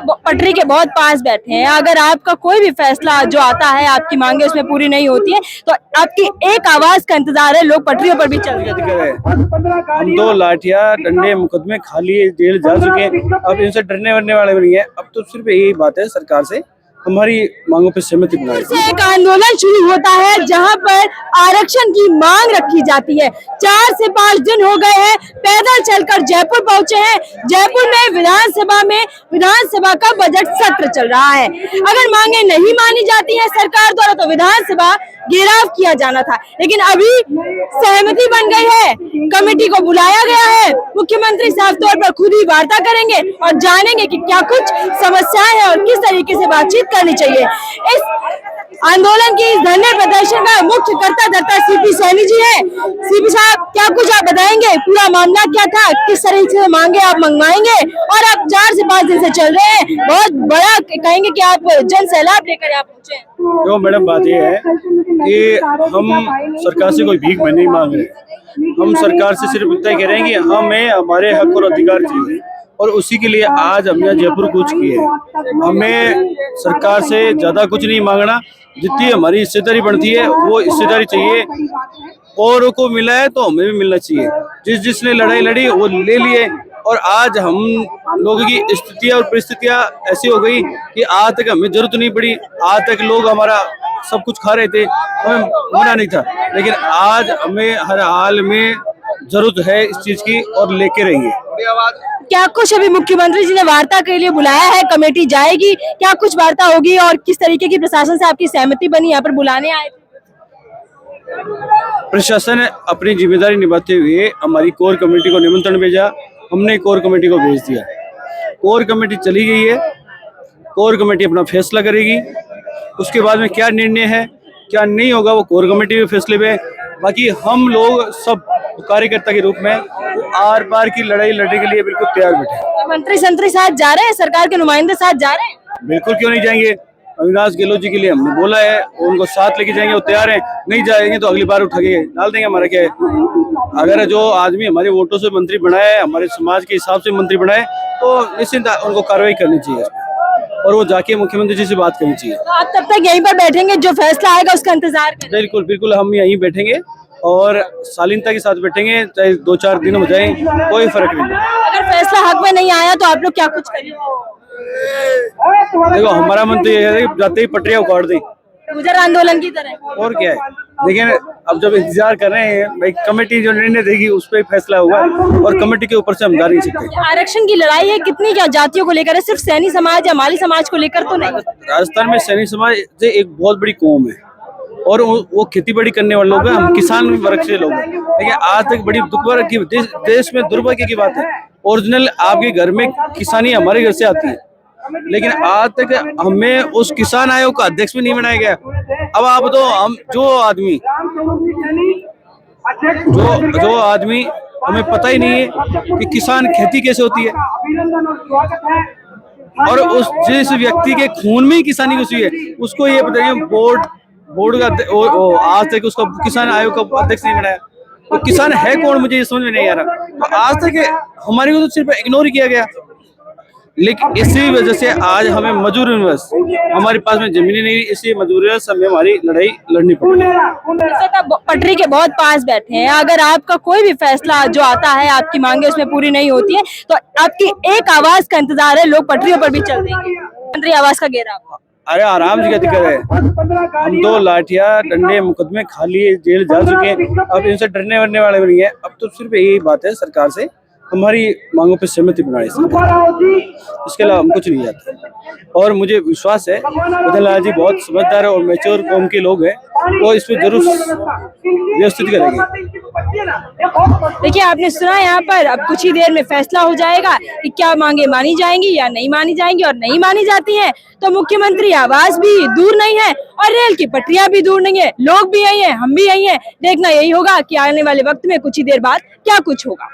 पटरी के बहुत पास बैठे हैं। अगर आपका कोई भी फैसला जो आता है, आपकी मांगे उसमें पूरी नहीं होती है, तो आपकी एक आवाज का इंतजार है। लोग पटरियों पर भी चल रहे हैं। हम तो लाठियां डंडे मुकदमे खा लिए, जेल जा चुके हैं, अब इनसे डरने वरने वाले भी नहीं है। अब तो सिर्फ यही बात है सरकार से हमारी मांगों पे सहमति बनाई। एक आंदोलन शुरू होता है जहां पर आरक्षण की मांग रखी जाती है। 4 से 5 दिन हो गए हैं, पैदल चलकर जयपुर पहुंचे हैं। जयपुर में विधानसभा का बजट सत्र चल रहा है। अगर मांगे नहीं मानी जाती हैं सरकार द्वारा तो विधानसभा घेराव किया जाना था, लेकिन अभी सहमति बन गई है। कमेटी को बुलाया गया है। मुख्यमंत्री साफ तौर पर खुद ही वार्ता करेंगे और जानेंगे कि क्या कुछ समस्याएं हैं और किस तरीके से बातचीत करनी चाहिए। इस आंदोलन की इस धरने प्रदर्शन का मुख्य कर्ता धर्ता सीपी सैनी जी है। सीपी साहब, क्या कुछ आप बताएंगे, पूरा मामला क्या था, किस तरीके से मांगे आप मंगवाएंगे? और आप 4 से 5 दिन से चल रहे हैं, बहुत बड़ा कहेंगे कि आप जन सैलाब लेकर यहाँ पहुंचे। जो मैडम बात ये है कि हम सरकार से कोई भीख नहीं मांग रहे, हम सरकार से सिर्फ इतना ही कह रहे हैं कि हमें हमारे हक और अधिकार चाहिए, और उसी के लिए आज हमने जयपुर कूच किए हैं। हमें सरकार से ज्यादा कुछ नहीं मांगना, जितनी हमारी हिस्सेदारी बनती है वो हिस्सेदारी चाहिए। औरों को मिला है तो हमें भी मिलना चाहिए। जिसने लड़ाई लड़ी वो ले लिए, और आज हम लोगों की स्थितियां और परिस्थितियां ऐसी हो गई कि आज तक हमें जरूरत नहीं पड़ी। आज तक लोग हमारा सब कुछ खा रहे थे, हमें मना नहीं था, लेकिन आज हमें हर हाल में जरूरत है इस चीज की, और लेके रहेंगे। क्या कुछ अभी मुख्यमंत्री जी ने वार्ता के लिए बुलाया है? कमेटी जाएगी, क्या कुछ वार्ता होगी और किस तरीके की प्रशासन से आपकी सहमति बनी? यहाँ पर बुलाने आए थे प्रशासन अपनी जिम्मेदारी निभाते हुए हमारी कोर कमेटी को निमंत्रण भेजा, हमने कोर कमेटी को भेज दिया। कोर कमेटी चली गई है, कोर कमेटी अपना फैसला करेगी। उसके बाद में क्या निर्णय है क्या नहीं होगा वो कोर कमेटी के फैसले पे। बाकी हम लोग सब कार्यकर्ता के रूप में आर पार की लड़ाई लड़ने के लिए बिल्कुल तैयार बैठे। मंत्री साथ जा रहे हैं, सरकार के नुमाइंदे साथ जा रहे हैं? बिल्कुल, क्यों नहीं जाएंगे। अविनाश गहलोत जी के लिए हमने बोला है, उनको साथ लेके जाएंगे, वो तैयार है। नहीं जाएंगे तो अगली बार उठा के डाल देंगे। हमारा क्या है, अगर जो आदमी हमारे वोटों से मंत्री बनाए, हमारे समाज के हिसाब से मंत्री बनाए, तो निश्चित उनको कार्रवाई करनी चाहिए और वो जाके मुख्यमंत्री जी से बात करनी चाहिए। तो आप तब तक यहीं पर बैठेंगे, जो फैसला आएगा उसका इंतजार करें? बिल्कुल बिल्कुल, हम यहीं बैठेंगे और शालीनता के साथ बैठेंगे, चाहे 2-4 दिन हो जाए, कोई फर्क नहीं। अगर फैसला हक में नहीं आया तो आप लोग क्या कुछ करेंगे? देखो, हमारा मन तो ये है कि जाते ही पटरियां उखाड़ दें, गुजर आंदोलन की तरह। और क्या है। लेकिन अब जब इंतजार कर रहे हैं भाई, कमेटी जो निर्णय देगी उस पर फैसला होगा, और कमेटी के ऊपर से हम जा नहीं सकते। आरक्षण की लड़ाई है कितनी, क्या जातियों को लेकर है? सिर्फ सैनी समाज या माली समाज को लेकर तो नहीं? राजस्थान में सैनी समाज एक बहुत बड़ी कौम है, और वो खेती बाड़ी करने वाले लोग हैं। हम किसान वर्ग से लोग हैं, लेकिन आज तक बड़ी दुर्भाग्य की देश में दुर्भाग्य की बात है, ओरिजिनल आपके घर में किसानी हमारे घर से आती है, लेकिन आज तक हमें उस किसान आयोग का अध्यक्ष भी नहीं बनाया गया। अब आप तो हम जो आदमी हमें पता ही नहीं है कि किसान खेती कैसे होती है, और उस जिस व्यक्ति के खून में ही किसानी घुसी है उसको ये बताइए बोर्ड का आज तक उसका किसान आयोग का अध्यक्ष नहीं बनाया। तो किसान है कौन, मुझे ये समझ में नहीं आ रहा। तो आज तक हमारे को तो सिर्फ इग्नोर ही किया गया, लेकिन इसी वजह से आज हमें मजबूरीवश, हमारे पास में जमीनें नहीं, इसी मजबूरीवश हमें हमारी लड़ाई लड़नी पड़ी। पटरी के बहुत पास बैठे हैं। अगर आपका कोई भी फैसला जो आता है, आपकी मांगे उसमें पूरी नहीं होती है, तो आपकी एक आवाज का इंतजार है। लोग पटरियों पर भी चल रहे हैं। मंत्री आवाज का घेराव। अरे आराम से, क्या दिक्कत है। हम तो लाठियां डंडे मुकदमे खा लिए, जेल जा चुके हैं, अब इनसे डरने वरने वाले भी नहीं है। अब तो सिर्फ यही बात है सरकार से हमारी मांगों पे सहमति बनाई, इसके अलावा हम कुछ नहीं चाहते। और मुझे विश्वास है मदन लाल जी बहुत समझदार और मैच्योर कौम के लोग हैं, वो इस पर जरूर व्यवस्थित करेंगे। देखिए, आपने सुना यहाँ पर अब कुछ ही देर में फैसला हो जाएगा कि क्या मांगे मानी जाएंगी या नहीं मानी जाएंगी, और नहीं मानी जाती हैं तो मुख्यमंत्री आवास भी दूर नहीं है और रेल की पटरियां भी दूर नहीं है। लोग भी यही हैं, हम भी यही हैं। देखना यही होगा कि आने वाले वक्त में कुछ ही देर बाद क्या कुछ होगा।